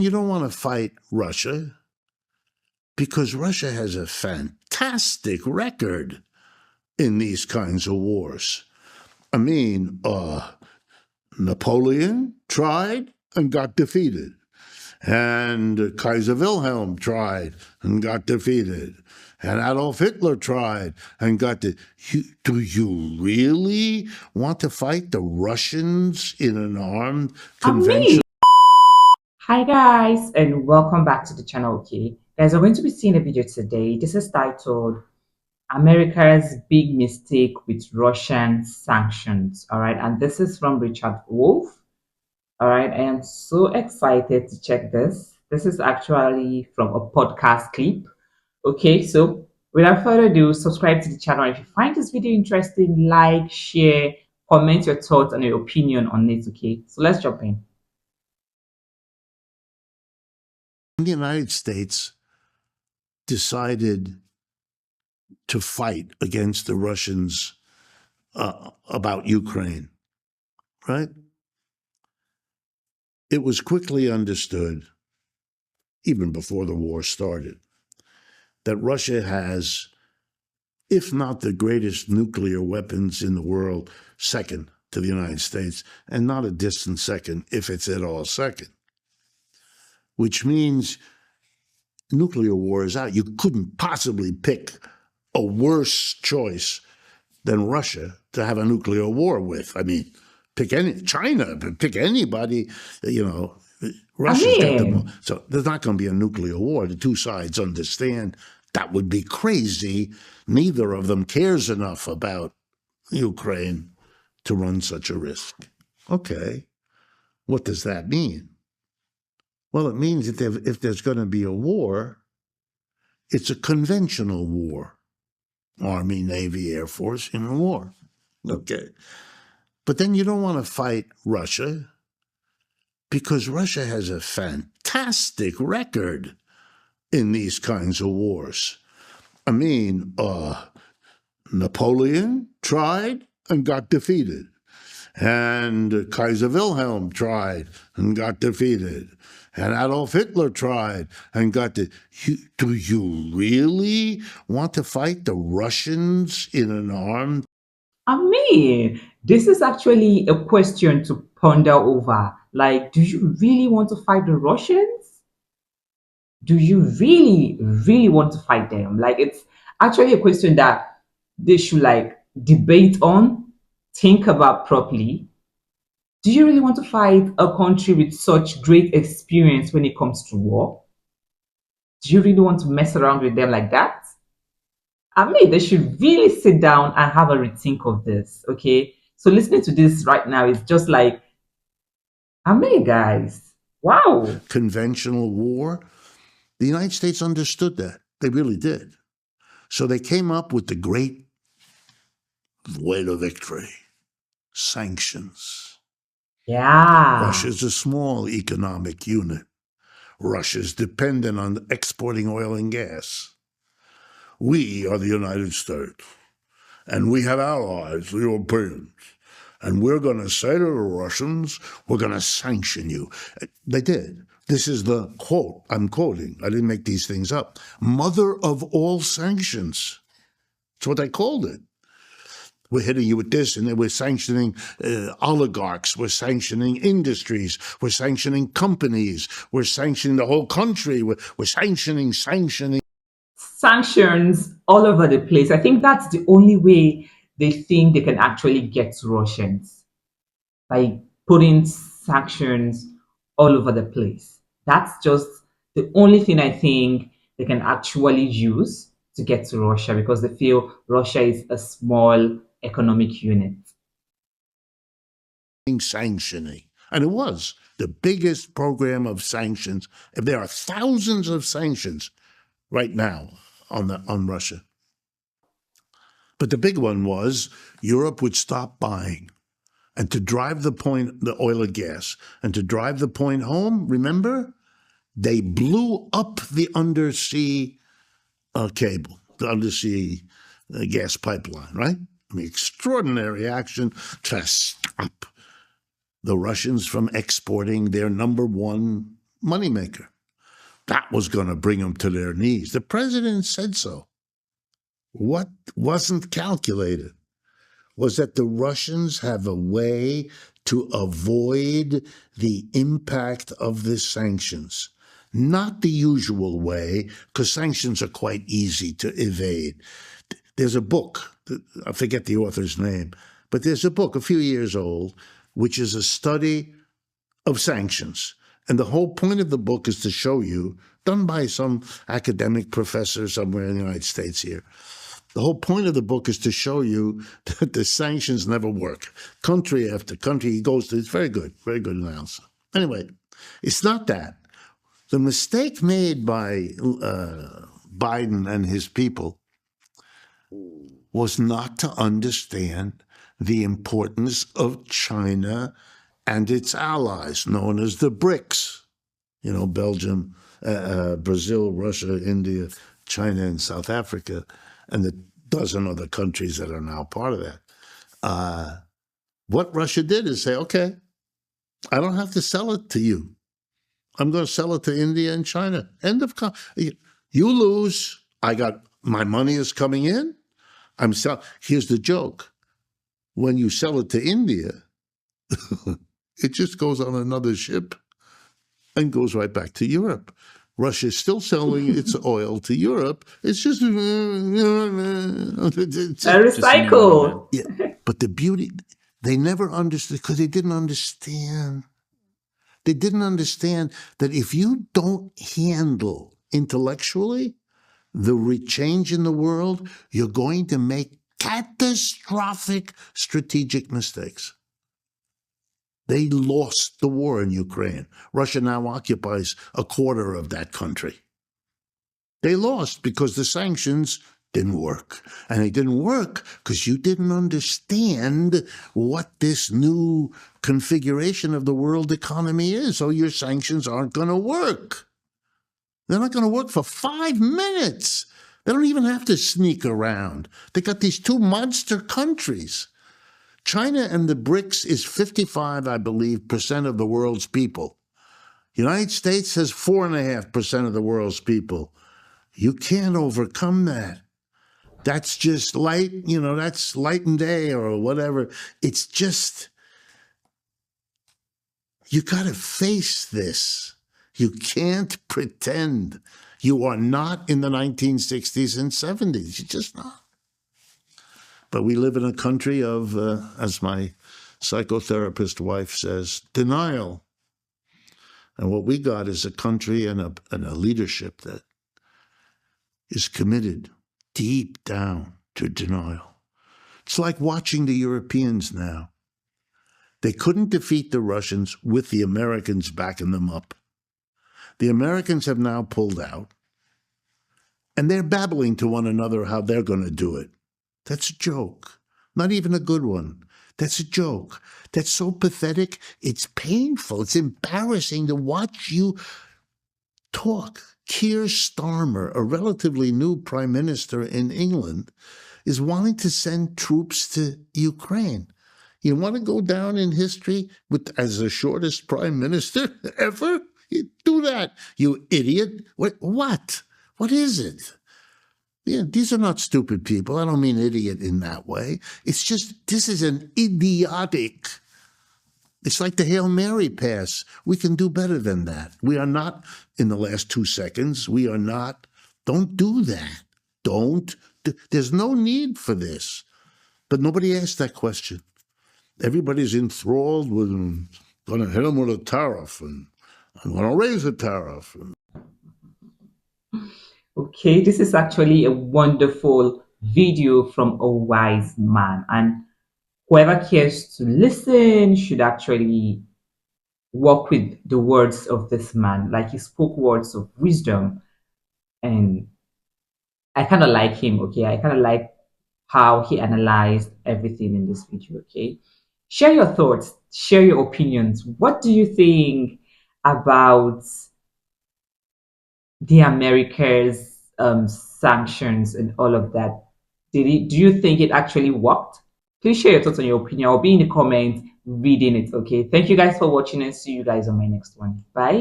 You don't want to fight Russia because Russia has a fantastic record in these kinds of wars. I mean, Napoleon tried and got defeated. And Kaiser Wilhelm tried and got defeated. And Adolf Hitler tried and got defeated. Do you really want to fight the Russians in an armed convention? Hi guys, and welcome back to the channel. Okay guys, we're going to be seeing a video today. This is titled America's Big Mistake with Russian Sanctions. All right, and this is from Richard Wolff. All right, I am so excited to check this. This is actually from a podcast clip. Okay, so without further ado, subscribe to the channel. If you find this video interesting, like, share, comment your thoughts and your opinion on it. Okay, so let's jump in. The United States decided to fight against the Russians about Ukraine, right? It was quickly understood, even before the war started, that Russia has, if not the greatest nuclear weapons in the world, second to the United States, and not a distant second, if it's at all second. Which means nuclear war is out. You couldn't possibly pick a worse choice than Russia to have a nuclear war with. I mean, pick China, pick anybody, you know, Russia's got them. So there's not going to be a nuclear war. The two sides understand that would be crazy. Neither of them cares enough about Ukraine to run such a risk. Okay, what does that mean? Well, it means that if there's going to be a war, it's a conventional war. Army, Navy, Air Force in a war. Okay. But then you don't want to fight Russia because Russia has a fantastic record in these kinds of wars. I mean, Napoleon tried and got defeated. And Kaiser Wilhelm tried and got defeated. And Adolf Hitler tried and got defeated. Do you really want to fight the Russians in an armed? This is actually a question to ponder over. Like, do you really want to fight the Russians? Do you really want to fight them? Like, it's actually a question that they should like debate on, think about properly. Do you really want to fight a country with such great experience when it comes to war? Do you really want to mess around with them like that? They should really sit down and have a rethink of this, okay? So listening to this right now is just like, guys, wow. Conventional war. The United States understood that. They really did. So they came up with the great way to victory, sanctions. Yeah. Russia's a small economic unit. Russia's dependent on exporting oil and gas. We are the United States, and we have allies, the Europeans, and we're going to say to the Russians, we're going to sanction you. They did. This is the quote I'm quoting. I didn't make these things up. Mother of all sanctions. That's what they called it. We're hitting you with this, and then we're sanctioning oligarchs. We're sanctioning industries. We're sanctioning companies. We're sanctioning the whole country. We're sanctioning. Sanctions all over the place. I think that's the only way they think they can actually get to Russians, by putting sanctions all over the place. That's just the only thing I think they can actually use to get to Russia, because they feel Russia is a small economic unit. Sanctioning. And it was the biggest program of sanctions. There are thousands of sanctions right now on Russia. But the big one was Europe would stop buying. And to drive the point, the oil and gas, and to drive the point home, remember, they blew up the undersea cable, the undersea gas pipeline, right? I mean, extraordinary action to stop the Russians from exporting their number one moneymaker. That was going to bring them to their knees. The president said so. What wasn't calculated was that the Russians have a way to avoid the impact of the sanctions. Not the usual way, because sanctions are quite easy to evade. There's a book, I forget the author's name, but there's a book a few years old, which is a study of sanctions. And the whole point of the book is to show you, done by some academic professor somewhere in the United States here, the whole point of the book is to show you that the sanctions never work. Country after country he goes to, it's very good analysis. Anyway, it's not that. The mistake made by Biden and his people was not to understand the importance of China and its allies, known as the BRICS. You know, Belgium, Brazil, Russia, India, China, and South Africa, and the dozen other countries that are now part of that. What Russia did is say, okay, I don't have to sell it to you. I'm going to sell it to India and China. End of you lose. I got my money is coming in. I'm selling. Here's the joke: when you sell it to India, it just goes on another ship and goes right back to Europe. Russia is still selling its oil to Europe. It's just recycle. Yeah, but the beauty, they never understood because they didn't understand. They didn't understand that if you don't handle intellectually the change in the world, you're going to make catastrophic strategic mistakes. They lost the war in Ukraine. Russia now occupies a quarter of that country. They lost because the sanctions didn't work. And they didn't work because you didn't understand what this new configuration of the world economy is. So your sanctions aren't going to work. They're not going to work for 5 minutes. They don't even have to sneak around. They got these two monster countries. China and the BRICS is 55, I believe, percent of the world's people. United States has 4.5% of the world's people. You can't overcome that. That's just light, that's light and day or whatever. It's just, you got to face this. You can't pretend you are not in the 1960s and 70s. You're just not. But we live in a country of, as my psychotherapist wife says, denial. And what we got is a country and a leadership that is committed deep down to denial. It's like watching the Europeans now. They couldn't defeat the Russians with the Americans backing them up. The Americans have now pulled out, and they're babbling to one another how they're going to do it. That's a joke. Not even a good one. That's a joke. That's so pathetic. It's painful. It's embarrassing to watch you talk. Keir Starmer, a relatively new prime minister in England, is wanting to send troops to Ukraine. You want to go down in history as the shortest prime minister ever? You do that, you idiot. What? What is it? Yeah, these are not stupid people. I don't mean idiot in that way. It's just, this is an idiotic. It's like the Hail Mary pass. We can do better than that. We are not in the last 2 seconds. We are not. Don't do that. There's no need for this. But nobody asked that question. Everybody's enthralled with, going to hit them with a tariff, and I'm going to raise the tariff. Okay, this is actually a wonderful video from a wise man, and whoever cares to listen should actually work with the words of this man. Like, he spoke words of wisdom, and I kind of like him. Okay, I kind of like how he analyzed everything in this video. Okay, share your thoughts, share your opinions. What do you think about the America's sanctions and all of that? Do you think it actually worked? Please share your thoughts and your opinion. I'll be in the comments reading it. Okay, thank you guys for watching, and see you guys on my next one. Bye.